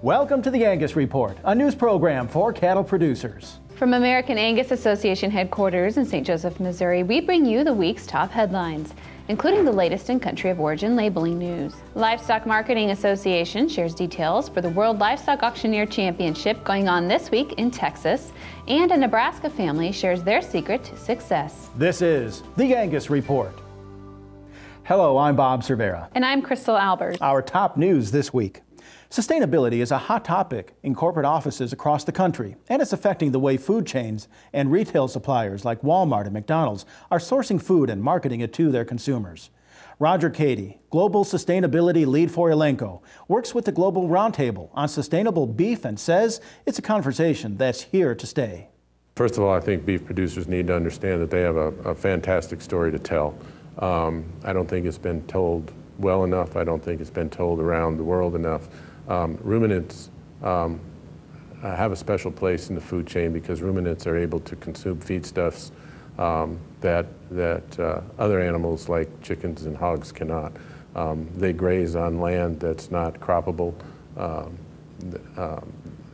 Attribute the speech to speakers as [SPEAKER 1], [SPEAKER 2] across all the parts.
[SPEAKER 1] Welcome to the Angus Report, a news program for cattle producers.
[SPEAKER 2] From American Angus Association headquarters in St. Joseph, Missouri, we bring you the week's top headlines, including the latest in country of origin labeling news. Livestock Marketing Association shares details for the World Livestock Auctioneer Championship going on this week in Texas, and a Nebraska family shares their secret to success.
[SPEAKER 1] This is the Angus Report. Hello, I'm Bob Cervera.
[SPEAKER 2] And I'm Crystal Albers.
[SPEAKER 1] Our top news this week. Sustainability is a hot topic in corporate offices across the country, and it's affecting the way food chains and retail suppliers like Walmart and McDonald's are sourcing food and marketing it to their consumers. Roger Cady, Global Sustainability Lead for Elanco, works with the Global Roundtable on sustainable beef and says it's a conversation that's here to stay.
[SPEAKER 3] First of all, I think beef producers need to understand that they have a fantastic story to tell. I don't think it's been told well enough. I don't think it's been told around the world enough. Ruminants have a special place in the food chain because ruminants are able to consume feedstuffs that other animals like chickens and hogs cannot. They graze on land that's not croppable,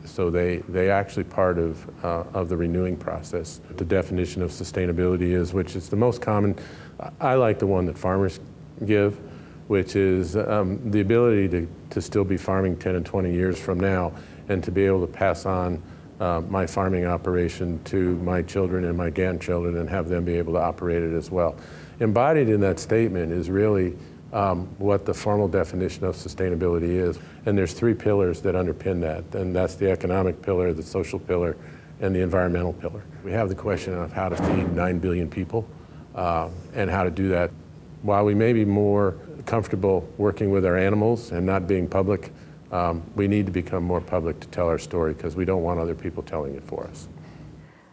[SPEAKER 3] so they actually part of the renewing process. The definition of sustainability is, which is the most common, I like the one that farmers give, which is the ability to still be farming 10 and 20 years from now and to be able to pass on my farming operation to my children and my grandchildren and have them be able to operate it as well. Embodied in that statement is really what the formal definition of sustainability is. And there's three pillars that underpin that, and that's the economic pillar, the social pillar, and the environmental pillar. We have the question of how to feed 9 billion people and how to do that. While we may be more comfortable working with our animals and not being public, we need to become more public to tell our story because we don't want other people telling it for us.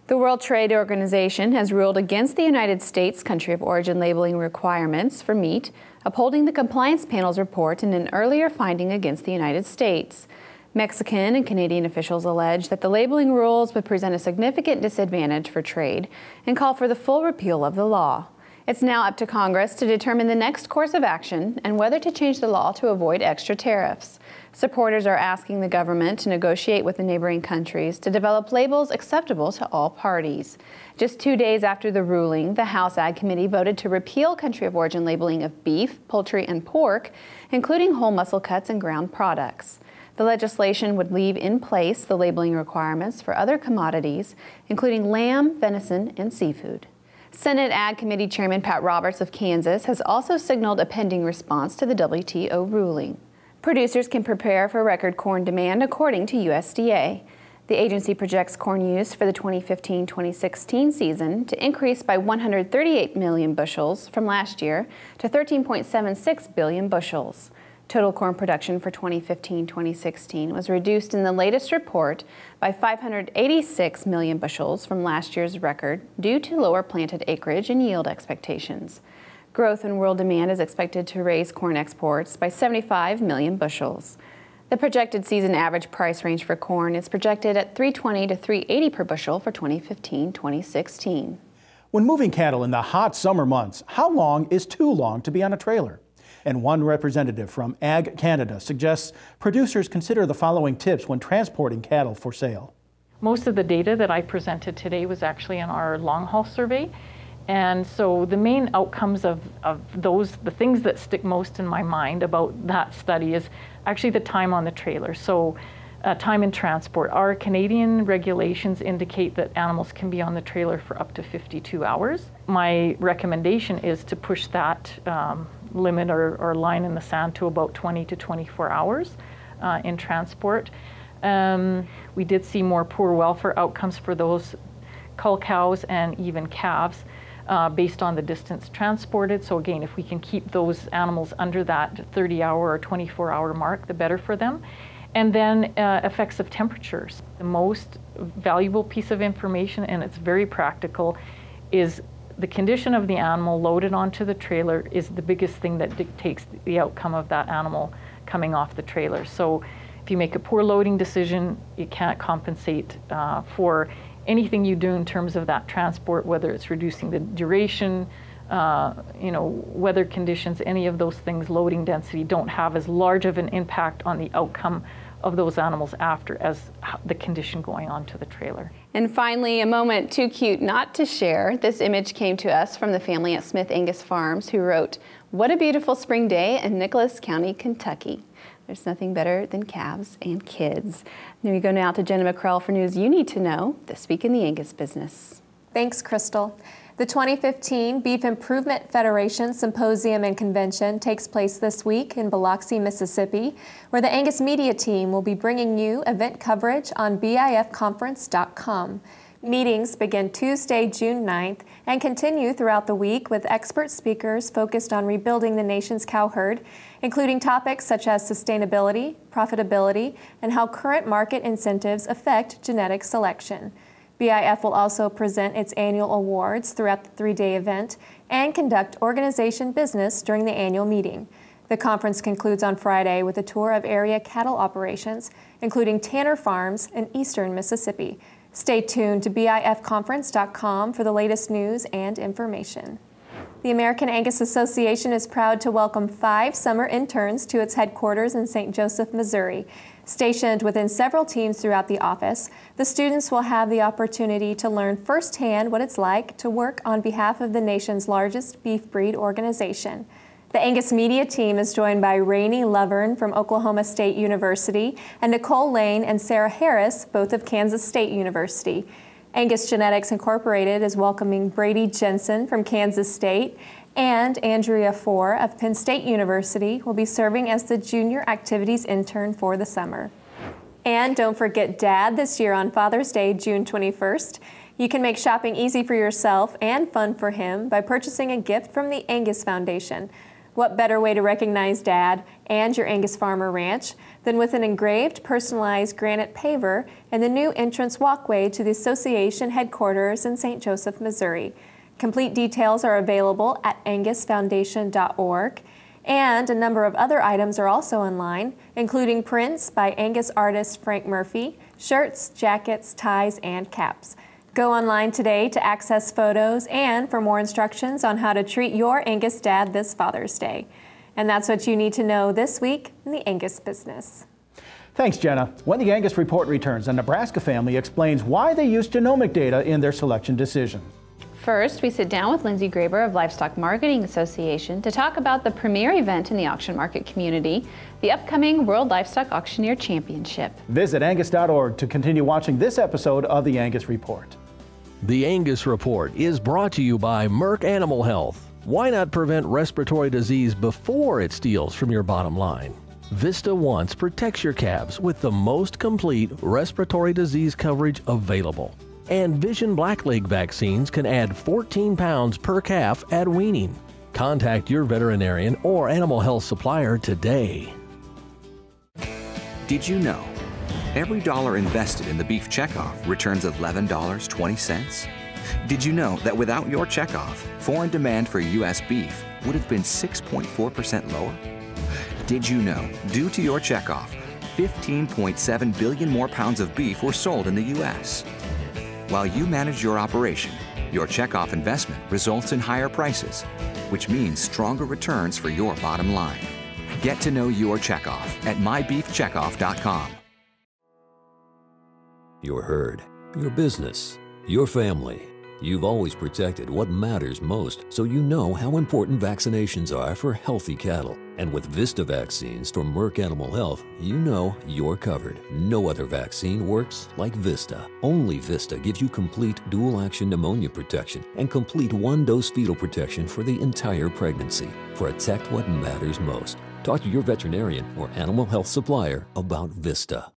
[SPEAKER 2] The World Trade Organization has ruled against the United States country of origin labeling requirements for meat, upholding the compliance panel's report in an earlier finding against the United States. Mexican and Canadian officials allege that the labeling rules would present a significant disadvantage for trade and call for the full repeal of the law. It's now up to Congress to determine the next course of action and whether to change the law to avoid extra tariffs. Supporters are asking the government to negotiate with the neighboring countries to develop labels acceptable to all parties. Just 2 days after the ruling, the House Ag Committee voted to repeal country of origin labeling of beef, poultry, and pork, including whole muscle cuts and ground products. The legislation would leave in place the labeling requirements for other commodities, including lamb, venison, and seafood. Senate Ag Committee Chairman Pat Roberts of Kansas has also signaled a pending response to the WTO ruling. Producers can prepare for record corn demand according to USDA. The agency projects corn use for the 2015-2016 season to increase by 138 million bushels from last year to 13.76 billion bushels. Total corn production for 2015-2016 was reduced in the latest report by 586 million bushels from last year's record due to lower planted acreage and yield expectations. Growth in world demand is expected to raise corn exports by 75 million bushels. The projected season average price range for corn is projected at $320 to $380 per bushel for 2015-2016.
[SPEAKER 1] When moving cattle in the hot summer months, how long is too long to be on a trailer? And one representative from Ag Canada suggests producers consider the following tips when transporting cattle for sale.
[SPEAKER 4] Most of the data that I presented today was actually in our long haul survey. And so the main outcomes of those, the things that stick most in my mind about that study is actually the time on the trailer. So time in transport. Our Canadian regulations indicate that animals can be on the trailer for up to 52 hours. My recommendation is to push that limit or line in the sand to about 20 to 24 hours in transport. We did see more poor welfare outcomes for those cull cows and even calves based on the distance transported. So again, if we can keep those animals under that 30-hour or 24-hour mark, the better for them. And then effects of temperatures. The most valuable piece of information, and it's very practical, is the condition of the animal loaded onto the trailer is the biggest thing that dictates the outcome of that animal coming off the trailer. So if you make a poor loading decision, you can't compensate for anything you do in terms of that transport, whether it's reducing the duration, weather conditions, any of those things, loading density, don't have as large of an impact on the outcome of those animals after as the condition going on to the trailer.
[SPEAKER 2] And finally, a moment too cute not to share. This image came to us from the family at Smith Angus Farms, who wrote, "What a beautiful spring day in Nicholas County, Kentucky." There's nothing better than calves and kids. Then we go now to Jenna McCrell for news you need to know this week in the Angus business.
[SPEAKER 5] Thanks, Crystal. The 2015 Beef Improvement Federation Symposium and Convention takes place this week in Biloxi, Mississippi, where the Angus Media team will be bringing you event coverage on bifconference.com. Meetings begin Tuesday, June 9th, and continue throughout the week with expert speakers focused on rebuilding the nation's cow herd, including topics such as sustainability, profitability, and how current market incentives affect genetic selection. BIF will also present its annual awards throughout the three-day event and conduct organization business during the annual meeting. The conference concludes on Friday with a tour of area cattle operations, including Tanner Farms in eastern Mississippi. Stay tuned to bifconference.com for the latest news and information. The American Angus Association is proud to welcome 5 summer interns to its headquarters in St. Joseph, Missouri. Stationed within several teams throughout the office, the students will have the opportunity to learn firsthand what it's like to work on behalf of the nation's largest beef breed organization. The Angus Media team is joined by Rainey Lovern from Oklahoma State University and Nicole Lane and Sarah Harris, both of Kansas State University. Angus Genetics Incorporated is welcoming Brady Jensen from Kansas State, and Andrea Four of Penn State University will be serving as the Junior Activities Intern for the summer. And don't forget Dad this year on Father's Day, June 21st. You can make shopping easy for yourself and fun for him by purchasing a gift from the Angus Foundation. What better way to recognize Dad and your Angus Farm or Ranch than with an engraved, personalized granite paver and the new entrance walkway to the association headquarters in St. Joseph, Missouri. Complete details are available at angusfoundation.org, and a number of other items are also online, including prints by Angus artist Frank Murphy, shirts, jackets, ties, and caps. Go online today to access photos and for more instructions on how to treat your Angus dad this Father's Day. And that's what you need to know this week in the Angus business.
[SPEAKER 1] Thanks, Jenna. When the Angus Report returns, a Nebraska family explains why they use genomic data in their selection decision.
[SPEAKER 2] First, we sit down with Lindsay Graber of Livestock Marketing Association to talk about the premier event in the auction market community, the upcoming World Livestock Auctioneer Championship.
[SPEAKER 1] Visit Angus.org to continue watching this episode of the Angus Report.
[SPEAKER 6] The Angus Report is brought to you by Merck Animal Health. Why not prevent respiratory disease before it steals from your bottom line? Vista Once protects your calves with the most complete respiratory disease coverage available. And Vision Blackleg vaccines can add 14 pounds per calf at weaning. Contact your veterinarian or animal health supplier today.
[SPEAKER 7] Did you know every dollar invested in the beef checkoff returns $11.20? Did you know that without your checkoff, foreign demand for U.S. beef would have been 6.4% lower? Did you know, due to your checkoff, 15.7 billion more pounds of beef were sold in the U.S.? While you manage your operation, your checkoff investment results in higher prices, which means stronger returns for your bottom line. Get to know your checkoff at mybeefcheckoff.com.
[SPEAKER 8] Your herd, your business, your family. You've always protected what matters most, so you know how important vaccinations are for healthy cattle. And with Vista vaccines from Merck Animal Health, you know you're covered. No other vaccine works like Vista. Only Vista gives you complete dual-action pneumonia protection and complete one-dose fetal protection for the entire pregnancy. Protect what matters most. Talk to your veterinarian or animal health supplier about Vista.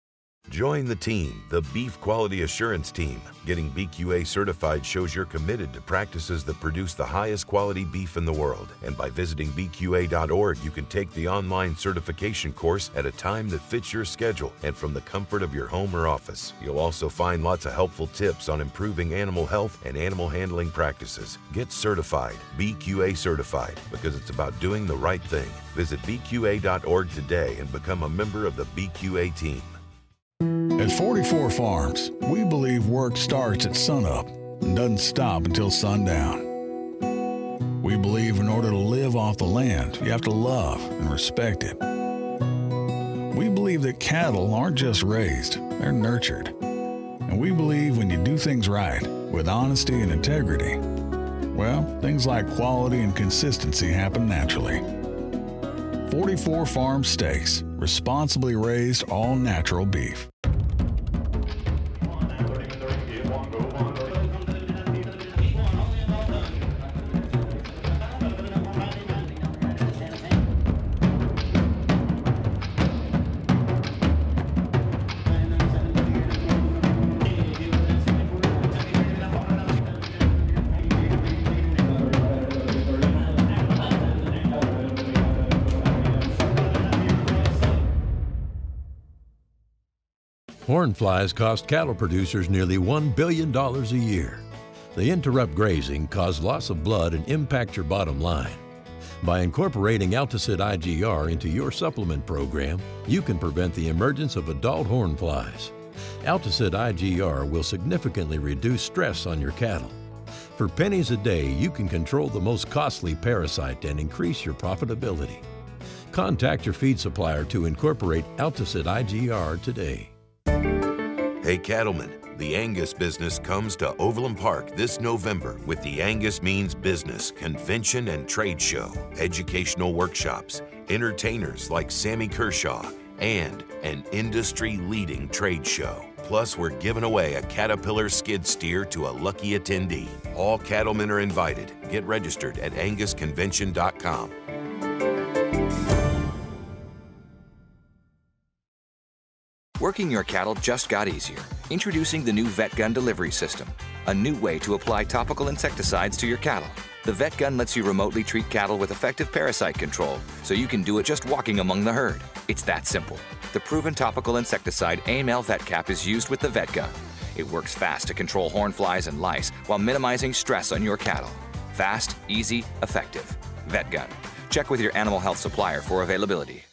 [SPEAKER 9] Join the team, the Beef Quality Assurance Team. Getting BQA certified shows you're committed to practices that produce the highest quality beef in the world. And by visiting BQA.org, you can take the online certification course at a time that fits your schedule and from the comfort of your home or office. You'll also find lots of helpful tips on improving animal health and animal handling practices. Get certified, BQA certified, because it's about doing the right thing. Visit BQA.org today and become a member of the BQA team.
[SPEAKER 10] At 44 Farms, we believe work starts at sunup and doesn't stop until sundown. We believe in order to live off the land, you have to love and respect it. We believe that cattle aren't just raised, they're nurtured. And we believe when you do things right, with honesty and integrity, well, things like quality and consistency happen naturally. 44 Farm Steaks, responsibly raised all-natural beef.
[SPEAKER 11] Horn flies cost cattle producers nearly $1 billion a year. They interrupt grazing, cause loss of blood, and impact your bottom line. By incorporating Alticid IGR into your supplement program, you can prevent the emergence of adult horn flies. Alticid IGR will significantly reduce stress on your cattle. For pennies a day, you can control the most costly parasite and increase your profitability. Contact your feed supplier to incorporate Alticid IGR today.
[SPEAKER 9] Hey cattlemen, the Angus business comes to Overland Park this November with the Angus Means Business Convention and Trade Show, educational workshops, entertainers like Sammy Kershaw, and an industry-leading trade show. Plus, we're giving away a Caterpillar skid steer to a lucky attendee. All cattlemen are invited. Get registered at angusconvention.com.
[SPEAKER 7] Working your cattle just got easier. Introducing the new Vet Gun delivery system, a new way to apply topical insecticides to your cattle. The Vet Gun lets you remotely treat cattle with effective parasite control, so you can do it just walking among the herd. It's that simple. The proven topical insecticide AML Vet Cap is used with the Vet Gun. It works fast to control horn flies and lice while minimizing stress on your cattle. Fast, easy, effective. Vet Gun. Check with your animal health supplier for availability.